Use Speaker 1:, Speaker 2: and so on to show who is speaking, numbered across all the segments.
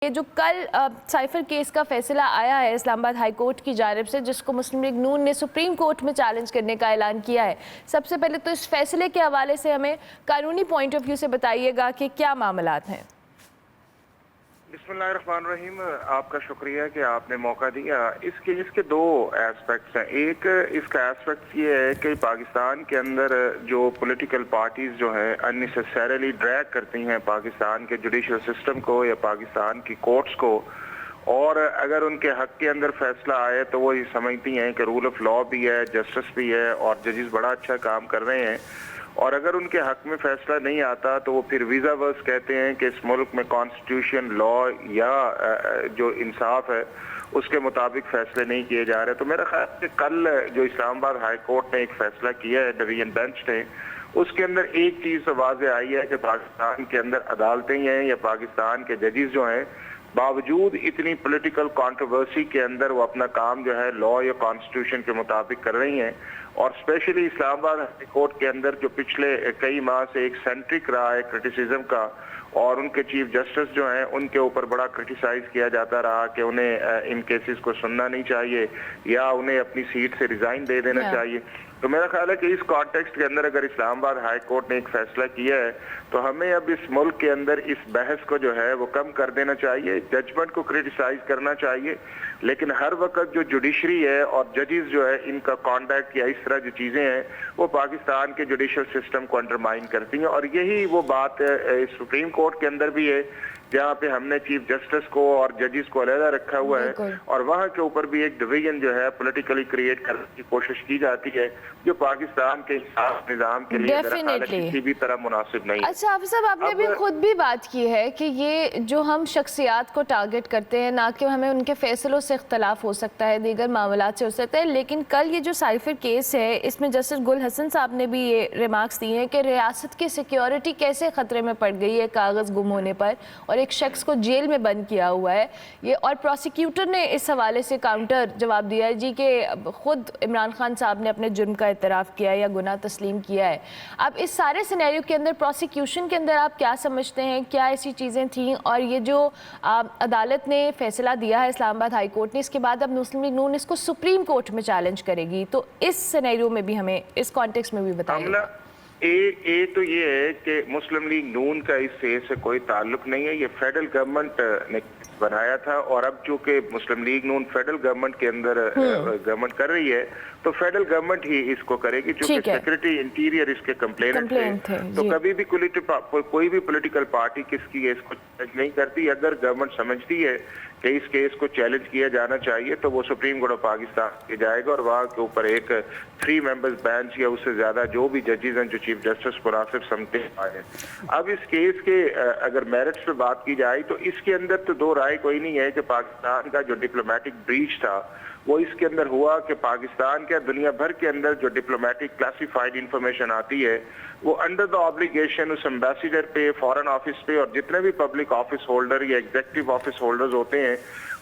Speaker 1: یہ جو کل سائفر کیس کا فیصلہ آیا ہے اسلام آباد ہائی کورٹ کی جانب سے، جس کو مسلم لیگ نون نے سپریم کورٹ میں چیلنج کرنے کا اعلان کیا ہے، سب سے پہلے تو اس فیصلے کے حوالے سے ہمیں قانونی پوائنٹ آف ویو سے بتائیے گا کہ کیا معاملات ہیں۔
Speaker 2: بسم اللہ الرحمن الرحیم، آپ کا شکریہ کہ آپ نے موقع دیا۔ اس کیس کے دو ایسپیکٹس ہیں۔ ایک اس کا ایسپیکٹ یہ ہے کہ پاکستان کے اندر جو پولیٹیکل پارٹیز جو ہیں اننیسیسریلی ڈریگ کرتی ہیں پاکستان کے جوڈیشل سسٹم کو یا پاکستان کی کورٹس کو، اور اگر ان کے حق کے اندر فیصلہ آئے تو وہ یہ سمجھتی ہیں کہ رول آف لا بھی ہے، جسٹس بھی ہے اور ججز بڑا اچھا کام کر رہے ہیں، اور اگر ان کے حق میں فیصلہ نہیں آتا تو وہ پھر ویزا ورس کہتے ہیں کہ اس ملک میں کانسٹیٹیوشن، لا یا جو انصاف ہے اس کے مطابق فیصلے نہیں کیے جا رہے۔ تو میرا خیال ہے کہ کل جو اسلام آباد ہائی کورٹ نے ایک فیصلہ کیا ہے ڈویژن بینچ نے، اس کے اندر ایک چیز واضح آئی ہے کہ پاکستان کے اندر عدالتیں ہیں یا پاکستان کے ججز جو ہیں، باوجود اتنی پولیٹیکل کانٹروورسی کے اندر وہ اپنا کام جو ہے لا یا کانسٹیٹیوشن کے مطابق کر رہی ہیں، اور اسپیشلی اسلام آباد ہائی کورٹ کے اندر جو پچھلے کئی ماہ سے ایک سینٹرک رہا ہے کرٹیسزم کا، اور ان کے چیف جسٹس جو ہیں ان کے اوپر بڑا کرٹیسائز کیا جاتا رہا کہ انہیں ان کیسز کو سننا نہیں چاہیے یا انہیں اپنی سیٹ سے ریزائن دے دینا چاہیے۔ تو میرا خیال ہے کہ اس کانٹیکسٹ کے اندر اگر اسلام آباد ہائی کورٹ نے ایک فیصلہ کیا ہے تو ہمیں اب اس ملک کے اندر اس بحث کو جو ہے وہ کم کر دینا چاہیے، ججمنٹ کو کرٹیسائز کرنا چاہیے، لیکن ہر وقت جو جوڈیشری ہے اور ججز جو ہے ان کا کانڈکٹ یا اس طرح جو چیزیں ہیں وہ پاکستان کے جوڈیشل سسٹم کو انڈرمائن کرتی ہیں، اور یہی وہ بات سپریم کورٹ کے اندر بھی ہے جہاں پہ ہم نے چیف جسٹس کو اور ججز کو علیحدہ رکھا ہوا ہے، اور وہاں کے اوپر بھی ایک ڈویژن جو ہے پولیٹیکلی کریٹ کرنے کی کوشش کی جاتی ہے جو پاکستان کے انصاف نظام کے لیے کسی بھی طرح مناسب نہیں ہے۔
Speaker 1: اچھا حافظ صاحب، آپ نے بھی خود بھی بات کی ہے کہ یہ جو ہم شخصیات کو ٹارگٹ کرتے ہیں، نہ کہ ہمیں ان کے فیصلوں سے اختلاف ہو سکتا ہے، دیگر معاملات سے ہو سکتا ہے، لیکن کل یہ جو سائفر کیس ہے اس میں جسٹس گل حسن صاحب نے بھی یہ ریمارکس دی ہیں کہ ریاست کی سیکیورٹی کیسے خطرے میں پڑ گئی ہے کاغذ گم ہونے پر، اور ایک شخص کو جیل میں بند کیا ہوا ہے یہ، اور پروسیکیوٹر نے اس حوالے سے کاؤنٹر جواب دیا ہے جی کہ خود عمران خان صاحب نے اپنے جرم کا اعتراف کیا ہے یا گناہ تسلیم کیا ہے۔ اب اس سارے سینیریو کے اندر پروسیکیوشن کے اندر آپ کیا سمجھتے ہیں، کیا ایسی چیزیں تھیں، اور یہ جو عدالت نے فیصلہ دیا ہے اسلام آباد ہائی کورٹ نے، اس کے بعد اب مسلم لیگ نون اس کو سپریم کورٹ میں چیلنج کرے گی، تو اس سینیریو میں بھی ہمیں اس کانٹیکس میں بھی بتائیے گا۔
Speaker 2: ایک تو یہ ہے کہ مسلم لیگ نون کا اس سے کوئی تعلق نہیں ہے، یہ فیڈرل گورنمنٹ نے بنایا تھا، اور اب چونکہ مسلم لیگ نون فیڈرل گورنمنٹ کے اندر گورنمنٹ کر رہی ہے تو فیڈرل گورنمنٹ ہی اس کو کرے گی، چونکہ سیکرٹری انٹیریئر اس کے کمپلینٹ تھے، تو کبھی بھی کوئی بھی پولیٹیکل پارٹی کس کی اس کو چیلنج نہیں کرتی۔ اگر گورنمنٹ سمجھتی ہے کہ اس کیس کو چیلنج کیا جانا چاہیے تو وہ سپریم کورٹ آف پاکستان کے جائے گا، اور وہاں کے اوپر ایک 3 ممبرز بینچ یا اس سے زیادہ جو بھی ججز ہیں جو چیف جسٹس مناسب سمجھتے ہیں۔ اب اس کیس کے اگر میرٹس پہ بات کی جائے تو اس کے اندر تو دو رائے کوئی نہیں ہے کہ پاکستان کا جو ڈپلومیٹک بریچ تھا وہ اس کے اندر ہوا کہ پاکستان کے دنیا بھر کے اندر جو ڈپلومیٹک کلاسیفائڈ انفارمیشن آتی ہے وہ انڈر دا آبلیگیشن اس ایمبیسیڈر پہ، فارن آفس پہ، اور جتنے بھی پبلک آفس ہولڈر یا ایگزیکٹو آفس ہولڈرز ہوتے ہیں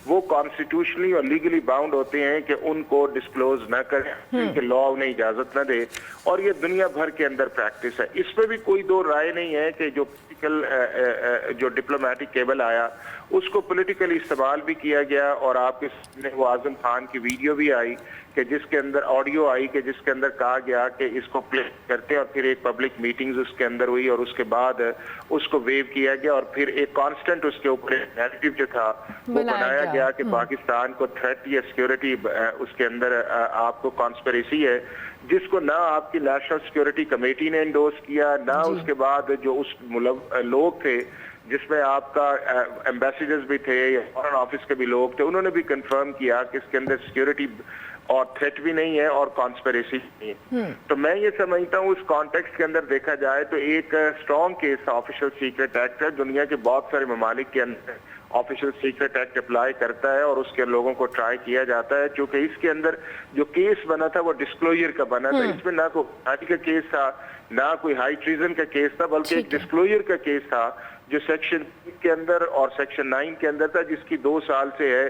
Speaker 2: وہ کانسٹیٹیوشنلی اور لیگلی باؤنڈ ہوتے ہیں کہ ان کو ڈسکلوز نہ کریں، کہ لا انہیں اجازت نہ دے، اور یہ دنیا بھر کے اندر پریکٹس ہے۔ اس پہ بھی کوئی دو رائے نہیں ہے کہ جو ڈپلومیٹک کیبل آیا اس کو پولیٹیکلی استعمال بھی کیا گیا، اور آپ کے سامنے وہ اعظم خان کی ویڈیو بھی آئی کہ جس کے اندر آڈیو آئی کہ جس کے اندر کہا گیا کہ اس کو پلے کرتے ہیں، اور پھر ایک پبلک میٹنگز اس کے اندر ہوئی اور اس کے بعد اس کو ویو کیا گیا، اور پھر ایک کانسٹنٹ اس کے اوپر نیریٹو جو تھا وہ بنایا گیا کہ پاکستان کو تھریٹ یا سیکیورٹی اس کے اندر آپ کو کانسپریسی ہے، جس کو نہ آپ کی نیشنل سیکیورٹی کمیٹی نے انڈورس کیا، نہ اس کے بعد جو اس لوگ تھے جس میں آپ کا ایمبیسیڈرز بھی تھے یا فارن آفس کے بھی لوگ تھے، انہوں نے بھی کنفرم کیا کہ اس کے اندر سیکیورٹی اور تھریٹ بھی نہیں ہے اور کانسپریسی نہیں ہے۔ تو میں یہ سمجھتا ہوں اس کانٹیکسٹ کے اندر دیکھا جائے تو ایک strong case official secret act ہے، دنیا کے بہت سارے ممالک کے اندر آفیشل سیکرٹ ایکٹ اپلائی کرتا ہے اور اس کے لوگوں کو ٹرائی کیا جاتا ہے، چونکہ اس کے اندر جو کیس بنا تھا وہ ڈسکلوجر کا بنا تھا، اس میں نہ کوئی ہاتھی کا کیس تھا نہ کوئی ہائی ٹریزن کا کیس تھا، بلکہ ایک ڈسکلوجر کا کیس تھا جو سیکشن 3 کے اندر اور سیکشن 9 کے اندر تھا، جس کی 2 سال سے ہے